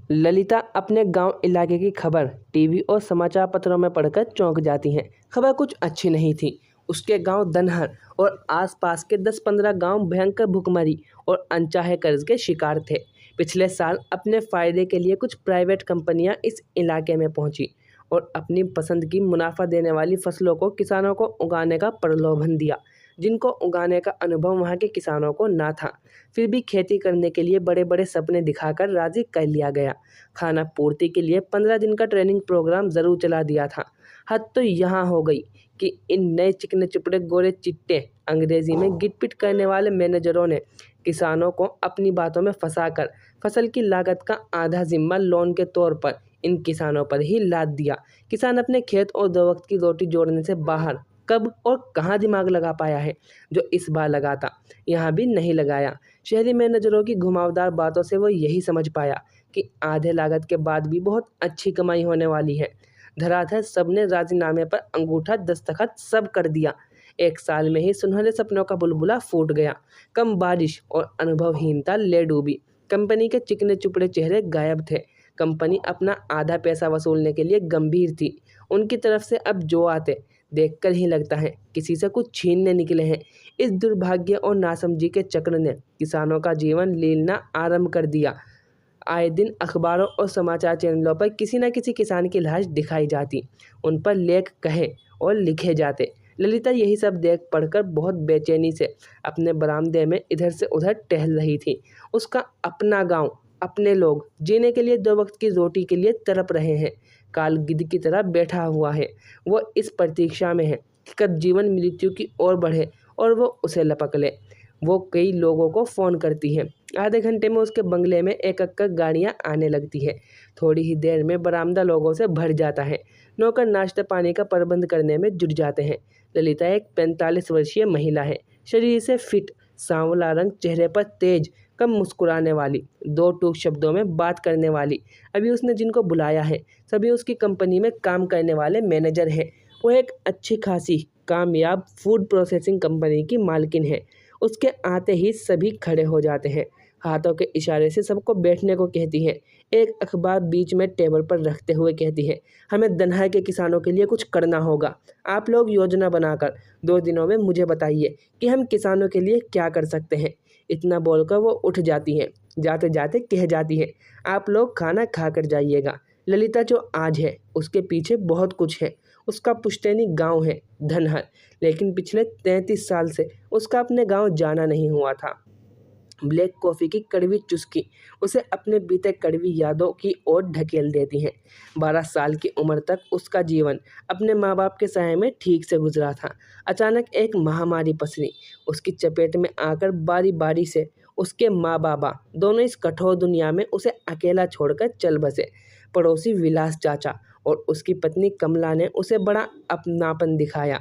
ललिता अपने गांव इलाके की खबर टीवी और समाचार पत्रों में पढ़कर चौंक जाती हैं। खबर कुछ अच्छी नहीं थी। उसके गांव दनहर और आसपास के 10-15 गांव भयंकर भुखमरी और अनचाहे कर्ज के शिकार थे। पिछले साल अपने फायदे के लिए कुछ प्राइवेट कंपनियां इस इलाके में पहुंची और अपनी पसंद की मुनाफा देने वाली फसलों को किसानों को उगाने का प्रलोभन दिया, जिनको उगाने का अनुभव वहां के किसानों को ना था। फिर भी खेती करने के लिए बड़े बड़े सपने दिखाकर राजी कर लिया गया। खाना पूर्ति के लिए 15 दिन का ट्रेनिंग प्रोग्राम ज़रूर चला दिया था। हद तो यहाँ हो गई कि इन नए चिकने चुपड़े गोरे चिट्टे अंग्रेजी में गिटपिट करने वाले मैनेजरों ने किसानों को अपनी बातों में फंसाकर फसल की लागत का आधा जिम्मा लोन के तौर पर इन किसानों पर ही लाद दिया। किसान अपने खेत और 2 वक्त की रोटी जोड़ने से बाहर कब और कहाँ दिमाग लगा पाया है, जो इस बार लगाता यहाँ भी नहीं लगाया। शहरी मैनेजरों की घुमावदार बातों से वो यही समझ पाया कि आधे लागत के बाद भी बहुत अच्छी कमाई होने वाली है। धड़ाधड़ सबने राजीनामे पर अंगूठा दस्तखत सब कर दिया। 1 साल में ही सुनहरे सपनों का बुलबुला फूट गया। कम बारिश और अनुभवहीनता ले डूबी। कंपनी के चिकने चुपड़े चेहरे गायब थे। कंपनी अपना आधा पैसा वसूलने के लिए गंभीर थी। उनकी तरफ से अब जो आते देखकर ही लगता है किसी से कुछ छीनने निकले हैं। इस दुर्भाग्य और नासमझी के चक्र ने किसानों का जीवन लीलना आरंभ कर दिया। आए दिन अखबारों और समाचार चैनलों पर किसी न किसी किसान की लाश दिखाई जाती, उन पर लेख कहे और लिखे जाते। ललिता यही सब देख पढ़कर बहुत बेचैनी से अपने बरामदे में इधर से उधर टहल रही थी। उसका अपना गांव, अपने लोग जीने के लिए 2 वक्त की रोटी के लिए तड़प रहे हैं। काल गिद्ध की तरह बैठा हुआ है। वो इस प्रतीक्षा में है कि कब जीवन मृत्यु की ओर बढ़े और वो उसे लपक ले। वो कई लोगों को फ़ोन करती है। आधे घंटे में उसके बंगले में एक एक गाड़ियाँ आने लगती है। थोड़ी ही देर में बरामदा लोगों से भर जाता है। नौकर नाश्ते पानी का प्रबंध करने में जुट जाते हैं। ललिता एक 45 वर्षीय महिला है। शरीर से फिट, सांवला रंग, चेहरे पर तेज, कम मुस्कुराने वाली, 2 टूक शब्दों में बात करने वाली। अभी उसने जिनको बुलाया है सभी उसकी कंपनी में काम करने वाले मैनेजर हैं। वो एक अच्छी खासी कामयाब फूड प्रोसेसिंग कंपनी की मालकिन है। उसके आते ही सभी खड़े हो जाते हैं। हाथों के इशारे से सबको बैठने को कहती है। एक अखबार बीच में टेबल पर रखते हुए कहती है, हमें दनहर के किसानों के लिए कुछ करना होगा। आप लोग योजना बनाकर 2 दिनों में मुझे बताइए कि हम किसानों के लिए क्या कर सकते हैं। इतना बोलकर वो उठ जाती हैं। जाते जाते कह जाती है, आप लोग खाना खा कर जाइएगा। ललिता जो आज है उसके पीछे बहुत कुछ है। उसका पुश्तैनी गांव है धनहर, लेकिन पिछले 33 साल से उसका अपने गांव जाना नहीं हुआ था। ब्लैक कॉफ़ी की कड़वी चुस्की उसे अपने बीते कड़वी यादों की ओर ढकेल देती हैं। 12 साल की उम्र तक उसका जीवन अपने माँ बाप के साए में ठीक से गुजरा था। अचानक एक महामारी पसरी। उसकी चपेट में आकर बारी बारी से उसके माँ बाबा दोनों इस कठोर दुनिया में उसे अकेला छोड़कर चल बसे। पड़ोसी विलास चाचा और उसकी पत्नी कमला ने उसे बड़ा अपनापन दिखाया।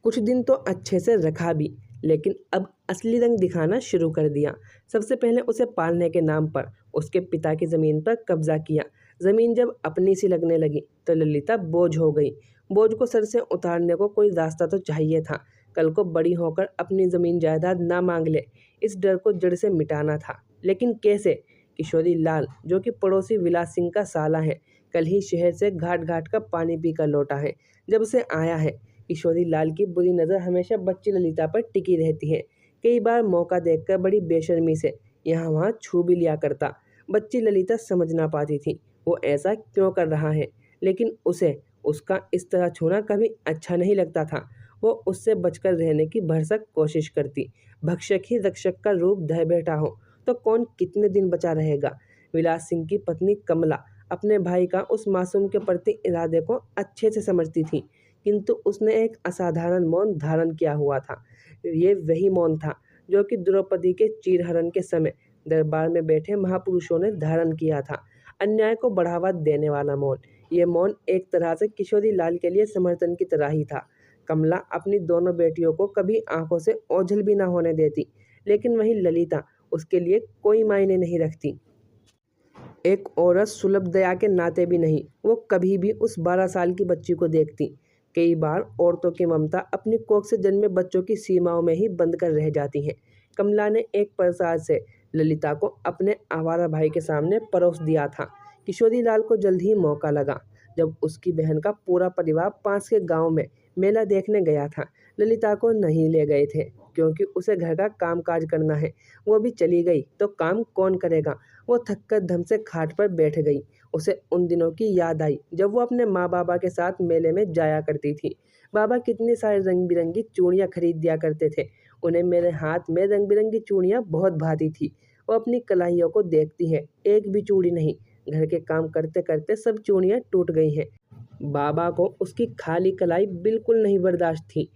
कुछ दिन तो अच्छे से रखा भी, लेकिन अब असली रंग दिखाना शुरू कर दिया। सबसे पहले उसे पालने के नाम पर उसके पिता की ज़मीन पर कब्जा किया। ज़मीन जब अपनी सी लगने लगी तो ललिता बोझ हो गई। बोझ को सर से उतारने को कोई रास्ता तो चाहिए था। कल को बड़ी होकर अपनी ज़मीन जायदाद ना मांग ले, इस डर को जड़ से मिटाना था। लेकिन कैसे? किशोरी लाल, जो कि पड़ोसी विलास सिंह का साला है, कल ही शहर से घाट घाट का पानी पी कर लौटा है। जब से आया है किशोरी लाल की बुरी नज़र हमेशा बच्ची ललिता पर टिकी रहती है। कई बार मौका देखकर बड़ी बेशर्मी से यहाँ वहाँ छू भी लिया करता। बच्ची ललिता समझ ना पाती थी वो ऐसा क्यों कर रहा है, लेकिन उसे उसका इस तरह छूना कभी अच्छा नहीं लगता था। वो उससे बचकर रहने की भरसक कोशिश करती। भक्षक ही रक्षक का रूप धर बैठा हो तो कौन कितने दिन बचा रहेगा। विलास सिंह की पत्नी कमला अपने भाई का उस मासूम के प्रति इरादे को अच्छे से समझती थी, किंतु उसने एक असाधारण मौन धारण किया हुआ था। ये वही मौन था जो कि द्रौपदी के चीरहरण के समय दरबार में बैठे महापुरुषों ने धारण किया था। अन्याय को बढ़ावा देने वाला मौन। ये मौन एक तरह से किशोरी लाल के लिए समर्थन की तरह ही था। कमला अपनी दोनों बेटियों को कभी आंखों से ओझल भी ना होने देती, लेकिन वही ललिता उसके लिए कोई मायने नहीं रखती। एक औरत सुलभ दया के नाते भी नहीं, वो कभी भी उस 12 साल की बच्ची को देखती। कई बार औरतों की ममता अपनी कोख से जन्मे बच्चों की सीमाओं में ही बंद कर रह जाती है। कमला ने एक प्रसाद से ललिता को अपने आवारा भाई के सामने परोस दिया था। किशोरी लाल को जल्द ही मौका लगा जब उसकी बहन का पूरा परिवार पास के गांव में मेला देखने गया था। ललिता को नहीं ले गए थे क्योंकि उसे घर का काम काज करना है। वो भी चली गई तो काम कौन करेगा। वो थककर धम से खाट पर बैठ गई। उसे उन दिनों की याद आई जब वो अपने माँ बाबा के साथ मेले में जाया करती थी। बाबा कितनी सारी रंग बिरंगी चूड़ियाँ खरीद दिया करते थे। उन्हें मेरे हाथ में रंग बिरंगी चूड़ियाँ बहुत भाती थी। वो अपनी कलाइयों को देखती है, एक भी चूड़ी नहीं। घर के काम करते करते सब चूड़ियाँ टूट गई हैं। बाबा को उसकी खाली कलाई बिल्कुल नहीं बर्दाश्त थी।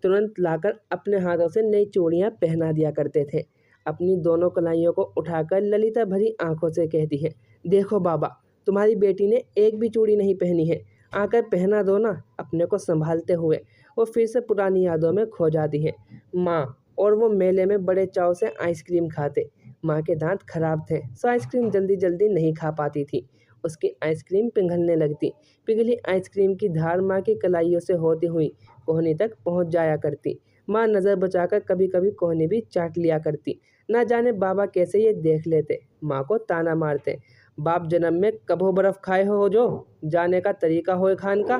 तुरंत लाकर अपने हाथों से नई चूड़ियाँ पहना दिया करते थे। अपनी दोनों कलाइयों को उठाकर ललिता भरी आंखों से कहती है, देखो बाबा, तुम्हारी बेटी ने एक भी चूड़ी नहीं पहनी है, आकर पहना दो ना। अपने को संभालते हुए वो फिर से पुरानी यादों में खो जाती है। माँ और वो मेले में बड़े चाव से आइसक्रीम खाते। माँ के दांत खराब थे, सो आइसक्रीम जल्दी जल्दी नहीं खा पाती थी। उसकी आइसक्रीम पिघलने लगती। पिघली आइसक्रीम की धार माँ की कलाइयों से होती हुई कोहनी तक पहुँच जाया करती। माँ नज़र बचाकर कभी कभी कोहनी भी चाट लिया करती। ना जाने बाबा कैसे ये देख लेते। माँ को ताना मारते, बाप जन्म में कभो बर्फ खाए हो जो जाने का तरीका होए खान का,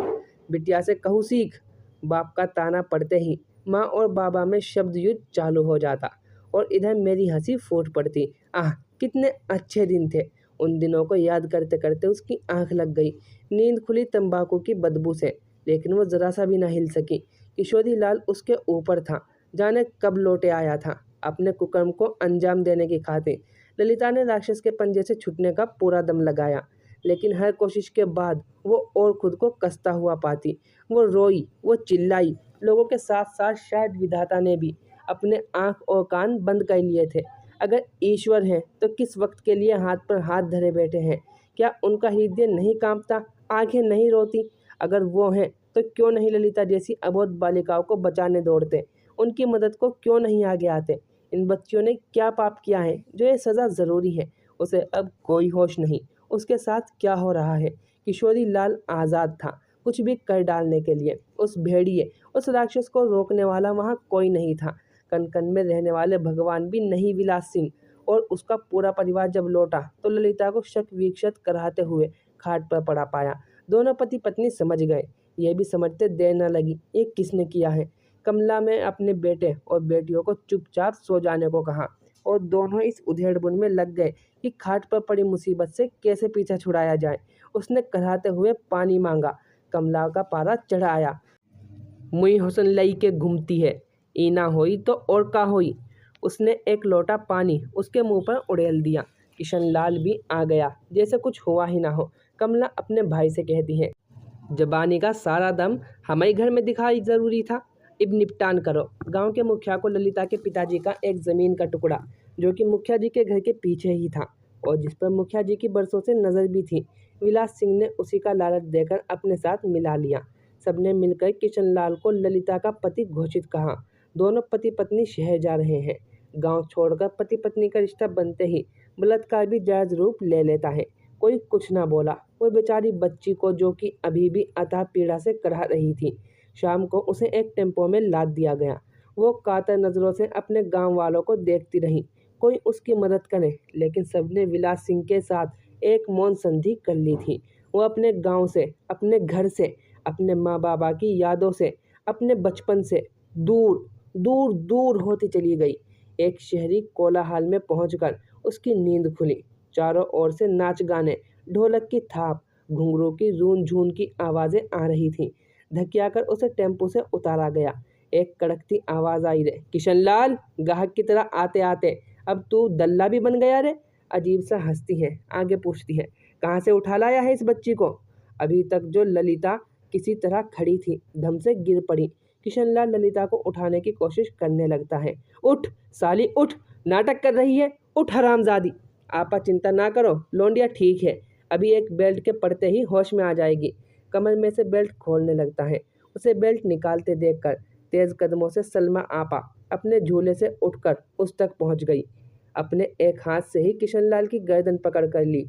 बिटिया से कहूँ सीख। बाप का ताना पड़ते ही माँ और बाबा में शब्द युद्ध चालू हो जाता और इधर मेरी हंसी फूट पड़ती। आह, कितने अच्छे दिन थे। उन दिनों को याद करते करते उसकी आंख लग गई। नींद खुली तंबाकू की बदबू से, लेकिन वो जरा सा भी ना हिल सकी। किशोरी लाल उसके ऊपर था, जाने कब लौटे आया था अपने कुकर्म को अंजाम देने की खातिर। ललिता ने राक्षस के पंजे से छूटने का पूरा दम लगाया, लेकिन हर कोशिश के बाद वो और खुद को कसता हुआ पाती। वो रोई, वो चिल्लाई। लोगों के साथ साथ शायद विधाता ने भी अपने आंख और कान बंद कर लिए थे। अगर ईश्वर है तो किस वक्त के लिए हाथ पर हाथ धरे बैठे हैं। क्या उनका हृदय नहीं कांपता, आंखें नहीं रोती? अगर वो हैं तो क्यों नहीं ललिता जैसी अबोध बालिकाओं को बचाने दौड़ते, उनकी मदद को क्यों नहीं आगे आते? इन बच्चियों ने क्या पाप किया है जो ये सज़ा ज़रूरी है? उसे अब कोई होश नहीं, उसके साथ क्या हो रहा है। किशोरी लाल आज़ाद था कुछ भी कर डालने के लिए। उस भेड़िए, उस राक्षस को रोकने वाला वहाँ कोई नहीं था। कन कन में रहने वाले भगवान भी नहीं विलास सिंह और उसका पूरा परिवार जब लौटा तो ललिता को शक विक्षत कराते हुए खाट पर पड़ा पाया। दोनों पति पत्नी समझ गए। ये भी समझते देर न लगी ये किसने किया है। कमला में अपने बेटे और बेटियों को चुपचाप सो जाने को कहा और दोनों इस उधेड़बुन में लग गए कि खाट पर पड़ी मुसीबत से कैसे पीछा छुड़ाया जाए। उसने कराहते हुए पानी मांगा। कमला का पारा चढ़ आया। मुई हुसन लई के घूमती है, ईना होई तो और का होई। उसने एक लोटा पानी उसके मुंह पर उड़ेल दिया। किशन लाल भी आ गया जैसे कुछ हुआ ही ना हो। कमला अपने भाई से कहती है, जबानी का सारा दम हमारे घर में दिखाई ज़रूरी था। अब निपटान करो। गांव के मुखिया को ललिता के पिताजी का एक ज़मीन का टुकड़ा, जो कि मुखिया जी के घर के पीछे ही था और जिस पर मुखिया जी की बरसों से नज़र भी थी, विलास सिंह ने उसी का लालच देकर अपने साथ मिला लिया। सबने मिलकर किशन लाल को ललिता का पति घोषित कहा। दोनों पति पत्नी शहर जा रहे हैं। गांव छोड़कर पति पत्नी का रिश्ता बनते ही बलात्कार भी जायज़ रूप ले लेता है। कोई कुछ ना बोला। वो बेचारी बच्ची को, जो कि अभी भी अथाह पीड़ा से कराह रही थी, शाम को उसे एक टेम्पो में लाद दिया गया। वो कातर नज़रों से अपने गांव वालों को देखती रही, कोई उसकी मदद करे, लेकिन सबने विलास सिंह के साथ एक मौन संधि कर ली थी। वो अपने गांव से, अपने घर से, अपने माँ बाबा की यादों से, अपने बचपन से दूर दूर दूर होती चली गई। एक शहरी कोलाहल में पहुंचकर उसकी नींद खुली। चारों ओर से नाच गाने, ढोलक की थाप, घुंघरू की रून झून की आवाज़ें आ रही थीं। धकियाकर उसे टेम्पो से उतारा गया। एक कड़कती आवाज़ आई, रे किशन लाल, गाहक की तरह आते आते अब तू दल्ला भी बन गया रे। अजीब सा हंसती है, आगे पूछती है, कहाँ से उठा लाया है इस बच्ची को? अभी तक जो ललिता किसी तरह खड़ी थी, धम से गिर पड़ी। किशन लाल ललिता को उठाने की कोशिश करने लगता है। उठ साली उठ, नाटक कर रही है, उठ हरामजादी। आपा चिंता ना करो, लौंडिया ठीक है, अभी एक बेल्ट के पड़ते ही होश में आ जाएगी। कमर में से बेल्ट खोलने लगता है। उसे बेल्ट निकालते देखकर तेज कदमों से सलमा आपा अपने झूले से उठकर उस तक पहुंच गई। अपने एक हाथ से ही किशन लाल की गर्दन पकड़ कर ली।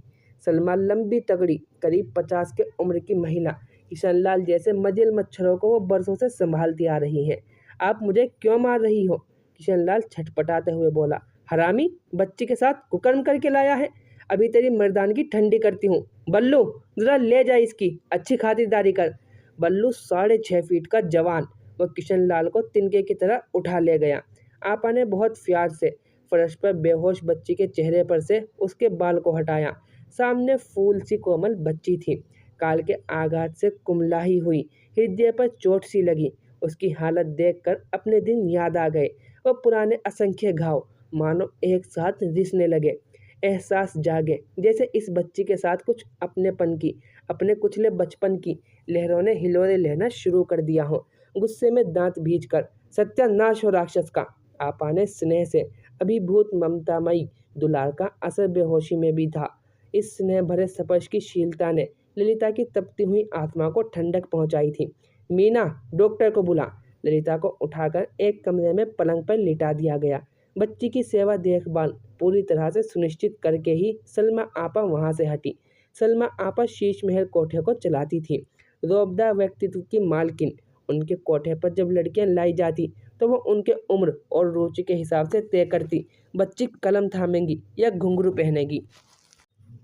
सलमा लंबी तगड़ी, करीब 50 के उम्र की महिला, किशन लाल जैसे मजिल मच्छरों को वो बरसों से संभालती आ रही है। आप मुझे क्यों मार रही हो? किशन लाल छटपटाते हुए बोला। हरामी, बच्ची के साथ कुकर्म करके लाया है। अभी तेरी मर्दानगी ठंडी करती हूँ। बल्लू, जरा ले जा इसकी अच्छी खातिरदारी कर। बल्लू 6.5 फीट का जवान वो किशन लाल को तिनके की तरह उठा ले गया। आपा ने बहुत प्यार से फर्श पर बेहोश बच्ची के चेहरे पर से उसके बाल को हटाया। सामने फूल सी कोमल बच्ची थी। काल के आघात से कुमलाही हुई, हृदय पर चोट सी लगी। उसकी हालत देखकर अपने दिन याद आ गए। वह पुराने असंख्य घाव मानो एक साथ रिसने लगे। एहसास जागे जैसे इस बच्ची के साथ कुछ अपनेपन की, अपने कुचले बचपन की लहरों ने हिलोरे लेना शुरू कर दिया हो। गुस्से में दांत भींच कर, सत्यानाश हो राक्षस का। आपा ने स्नेह से अभिभूत ममतामयी दुलार का असर बेहोशी में भी था। इस स्नेह भरे स्पर्श की शीलता ने ललिता की तपती हुई आत्मा को ठंडक पहुंचाई थी। मीना, डॉक्टर को बुला। ललिता को उठाकर एक कमरे में पलंग पर लिटा दिया गया। बच्ची की सेवा देखभाल पूरी तरह से सुनिश्चित करके ही सलमा आपा वहां से हटी। सलमा आपा शीश महल कोठे को चलाती थी, रोबदार व्यक्तित्व की मालकिन। उनके कोठे पर जब लड़कियां लाई जाती तो वो उनके उम्र और रुचि के हिसाब से तय करती बच्ची कलम थामेगी या घुंघरू पहनेगी।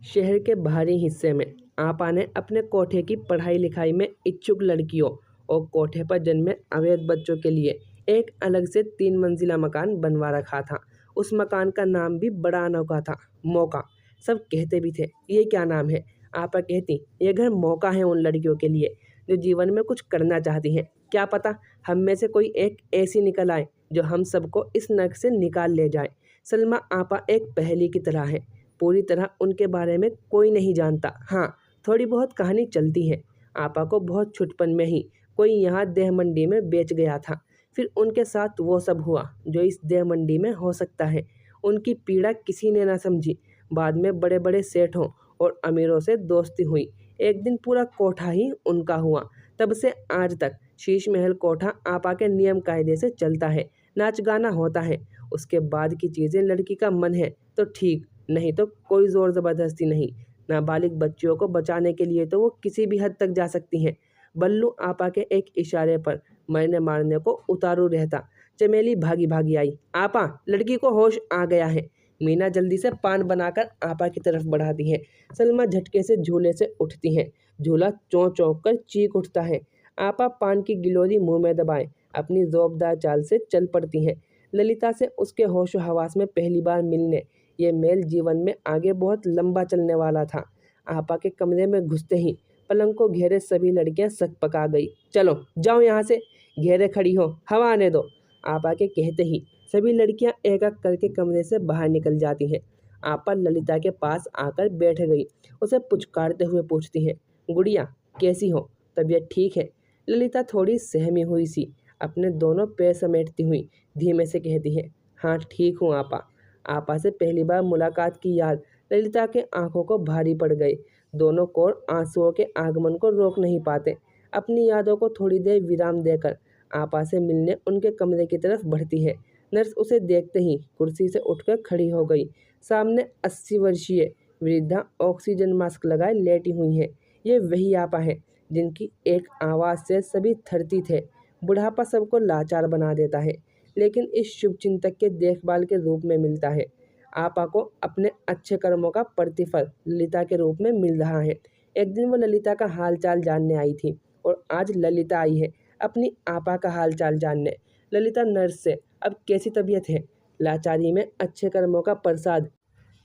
शहर के बाहरी हिस्से में आपा ने अपने कोठे की पढ़ाई लिखाई में इच्छुक लड़कियों और कोठे पर जन्मे अवैध बच्चों के लिए एक अलग से 3 मंजिला मकान बनवा रखा था। उस मकान का नाम भी बड़ा अनोखा था, मौका। सब कहते भी थे, ये क्या नाम है? आपा कहती, ये घर मौका है उन लड़कियों के लिए जो जीवन में कुछ करना चाहती हैं। क्या पता हम में से कोई एक ऐसी निकल आए जो हम सबको इस नर्क से निकाल ले जाए। सलमा आपा एक पहेली की तरह है। पूरी तरह उनके बारे में कोई नहीं जानता। हाँ, थोड़ी बहुत कहानी चलती है। आपा को बहुत छुटपन में ही कोई यहाँ देह मंडी में बेच गया था। फिर उनके साथ वो सब हुआ जो इस देह मंडी में हो सकता है। उनकी पीड़ा किसी ने ना समझी। बाद में बड़े बड़े सेठों और अमीरों से दोस्ती हुई। एक दिन पूरा कोठा ही उनका हुआ। तब से आज तक शीश महल कोठा आपा के नियम कायदे से चलता है। नाच गाना होता है। उसके बाद की चीज़ें लड़की का मन है तो ठीक, नहीं तो कोई ज़ोर ज़बरदस्ती नहीं। नाबालिग बच्चियों को बचाने के लिए तो वो किसी भी हद तक जा सकती हैं। बल्लू आपा के एक इशारे पर मरने मारने को उतारू रहता। चमेली भागी भागी आई। आपा, लड़की को होश आ गया है। मीना जल्दी से पान बनाकर आपा की तरफ बढ़ाती है। सलमा झटके से झूले से उठती है। झूला चौंक चौंक कर चीख उठता है। आपा पान की गिलोरी मुंह में दबाए अपनी जोबदार चाल से चल पड़ती हैं। ललिता से उसके होशो हवास में पहली बार मिलने ये मेल जीवन में आगे बहुत लंबा चलने वाला था। आपा के कमरे में घुसते ही पलंग को घेरे सभी लड़कियां सक पका गई। चलो जाओ यहाँ से, घेरे खड़ी हो, हवा आने दो। आपा के कहते ही सभी लड़कियां एक एक करके कमरे से बाहर निकल जाती हैं। आपा ललिता के पास आकर बैठ गई। उसे पुचकारते हुए पूछती हैं, गुड़िया कैसी हो, तबीयत ठीक है? ललिता थोड़ी सहमी हुई सी अपने दोनों पैर समेटती हुई धीमे से कहती है, हाँ ठीक हूँ आपा। आपा से पहली बार मुलाकात की याद ललिता के आंखों को भारी पड़ गई। दोनों कोर आंसुओं के आगमन को रोक नहीं पाते। अपनी यादों को थोड़ी देर विराम देकर आपा से मिलने उनके कमरे की तरफ बढ़ती है। नर्स उसे देखते ही कुर्सी से उठकर खड़ी हो गई। सामने 80 वर्षीय वृद्धा ऑक्सीजन मास्क लगाए लेटी हुई है। ये वही आपा है जिनकी एक आवाज़ से सभी थरती थे। बुढ़ापा सबको लाचार बना देता है, लेकिन इस शुभचिंतक के देखभाल के रूप में मिलता है। आपा को अपने अच्छे कर्मों का प्रतिफल ललिता के रूप में मिल रहा है। एक दिन वो ललिता का हालचाल जानने आई थी और आज ललिता आई है अपनी आपा का हालचाल जानने। ललिता नर्स से अब कैसी तबीयत है? लाचारी में अच्छे कर्मों का प्रसाद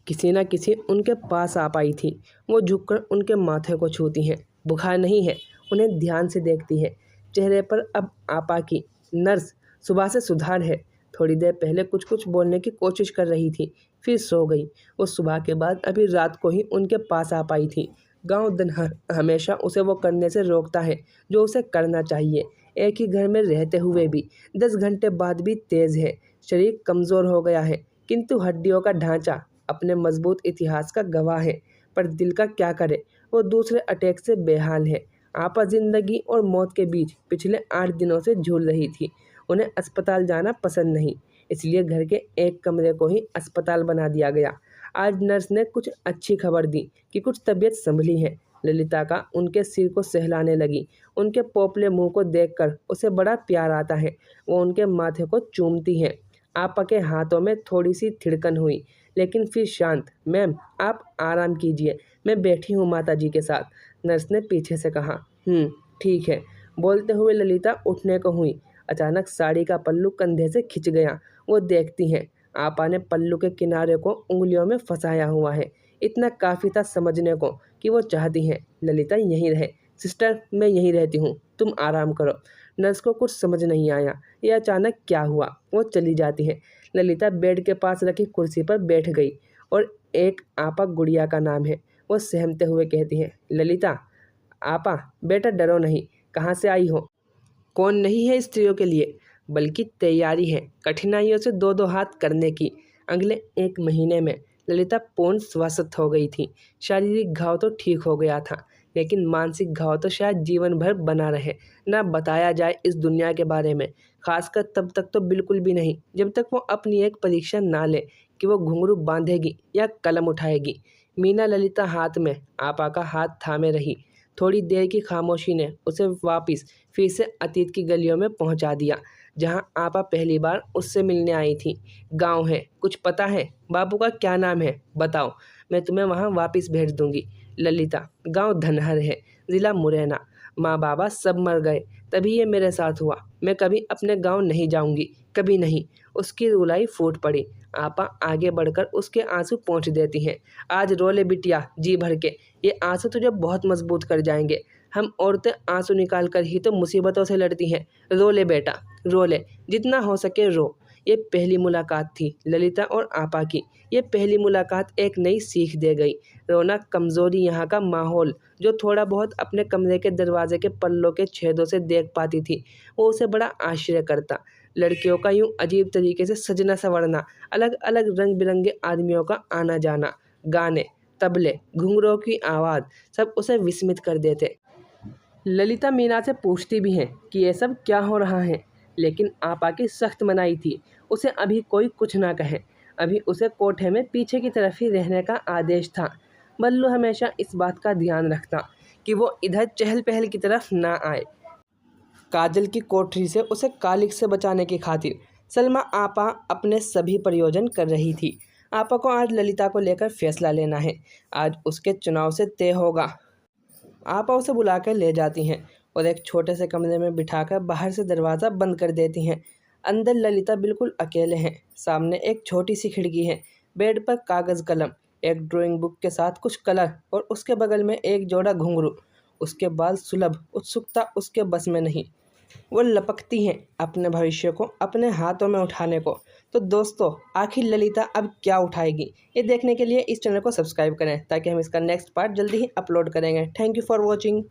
किसी न किसी उनके पास आ पाई थी। वो झुककर उनके माथे को छूती हैं। बुखार नहीं है, उन्हें ध्यान से देखती है। चेहरे पर अब आपा की नर्स सुबह से सुधार है। थोड़ी देर पहले कुछ कुछ बोलने की कोशिश कर रही थी, फिर सो गई। वो सुबह के बाद अभी रात को ही उनके पास आ पाई थी। गांव दनहर हमेशा उसे वो करने से रोकता है जो उसे करना चाहिए। एक ही घर में रहते हुए भी 10 घंटे बाद भी तेज है। शरीर कमज़ोर हो गया है, किंतु हड्डियों का ढांचा अपने मजबूत इतिहास का गवाह है। पर दिल का क्या करे, वो दूसरे अटैक से बेहाल है। आपा जिंदगी और मौत के बीच पिछले 8 दिनों से झूल रही थी। उन्हें अस्पताल जाना पसंद नहीं, इसलिए घर के एक कमरे को ही अस्पताल बना दिया गया। आज नर्स ने कुछ अच्छी खबर दी कि कुछ तबीयत संभली है। ललिता का उनके सिर को सहलाने लगी। उनके पोपले मुंह को देखकर उसे बड़ा प्यार आता है। वो उनके माथे को चूमती है। आपा के हाथों में थोड़ी सी थिड़कन हुई, लेकिन फिर शांत। मैम, आप आराम कीजिए, मैं बैठी हूँ माता जी के साथ, नर्स ने पीछे से कहा। ठीक है, बोलते हुए ललिता उठने को हुई। अचानक साड़ी का पल्लू कंधे से खिंच गया। वो देखती हैं, आपा ने पल्लू के किनारे को उंगलियों में फंसाया हुआ है। इतना काफ़ी था समझने को कि वो चाहती हैं ललिता यहीं रहे। सिस्टर, मैं यहीं रहती हूँ, तुम आराम करो। नर्स को कुछ समझ नहीं आया, ये अचानक क्या हुआ। वो चली जाती है। ललिता बेड के पास रखी कुर्सी पर बैठ गई और एक आपा गुड़िया का नाम है, वो सहमते हुए कहती है। ललिता, आपा, बेटा डरो नहीं। कहाँ से आई हो? कौन नहीं है स्त्रियों के लिए, बल्कि तैयारी है कठिनाइयों से दो दो हाथ करने की। अगले 1 महीने में ललिता पूर्ण स्वस्थ हो गई थी। शारीरिक घाव तो ठीक हो गया था, लेकिन मानसिक घाव तो शायद जीवन भर बना रहे। ना बताया जाए इस दुनिया के बारे में, खासकर तब तक तो बिल्कुल भी नहीं जब तक वो अपनी एक परीक्षा ना ले कि वो घुंघरू बांधेगी या कलम उठाएगी। मीना ललिता हाथ में आपा का हाथ थामे रही। थोड़ी देर की खामोशी ने उसे वापिस फिर से अतीत की गलियों में पहुंचा दिया, जहां आपा पहली बार उससे मिलने आई थी। गांव है, कुछ पता है? बाबू का क्या नाम है, बताओ, मैं तुम्हें वहां वापिस भेज दूंगी। ललिता, गांव धनहर है, जिला मुरैना। माँ बाबा सब मर गए, तभी ये मेरे साथ हुआ। मैं कभी अपने गांव नहीं जाऊंगी, कभी नहीं। उसकी रुलाई फूट पड़ी। आपा आगे बढ़कर उसके आंसू पोंछ देती हैं। आज रो ले बिटिया, जी भर के, ये आंसू तुझे बहुत मजबूत कर जाएंगे। हम औरतें आंसू निकाल कर ही तो मुसीबतों से लड़ती हैं। रो ले बेटा, रो ले, जितना हो सके रो। ये पहली मुलाकात थी ललिता और आपा की। ये पहली मुलाकात एक नई सीख दे गई। रोना कमज़ोरी, यहाँ का माहौल जो थोड़ा बहुत अपने कमरे के दरवाजे के पल्लों के छेदों से देख पाती थी, वो उसे बड़ा आश्चर्य करता। लड़कियों का यूं अजीब तरीके से सजना संवरना, अलग अलग रंग बिरंगे आदमियों का आना जाना, गाने, तबले, घुंघरों की आवाज़, सब उसे विस्मित कर देते। ललिता मीना से पूछती भी है कि ये सब क्या हो रहा है, लेकिन आपा की सख्त मनाही थी, उसे अभी कोई कुछ ना कहे। अभी उसे कोठे में पीछे की तरफ ही रहने का आदेश था। बल्लू हमेशा इस बात का ध्यान रखता कि वो इधर चहल पहल की तरफ ना आए। काजल की कोठरी से उसे कालिक से बचाने की खातिर सलमा आपा अपने सभी प्रयोजन कर रही थी। आपा को आज ललिता को लेकर फैसला लेना है, आज उसके चुनाव से तय होगा। आपा उसे बुलाकर ले जाती हैं और एक छोटे से कमरे में बिठाकर बाहर से दरवाज़ा बंद कर देती हैं। अंदर ललिता बिल्कुल अकेले हैं। सामने एक छोटी सी खिड़की है, बेड पर कागज़ कलम, एक ड्राइंग बुक के साथ कुछ कलर और उसके बगल में एक जोड़ा घुंघरू। उसके बाद सुलभ उत्सुकता उसके बस में नहीं। वो लपकती हैं अपने भविष्य को अपने हाथों में उठाने को। तो दोस्तों, आखिर ललिता अब क्या उठाएगी, ये देखने के लिए इस चैनल को सब्सक्राइब करें ताकि हम इसका नेक्स्ट पार्ट जल्दी ही अपलोड करेंगे। Thank you for watching.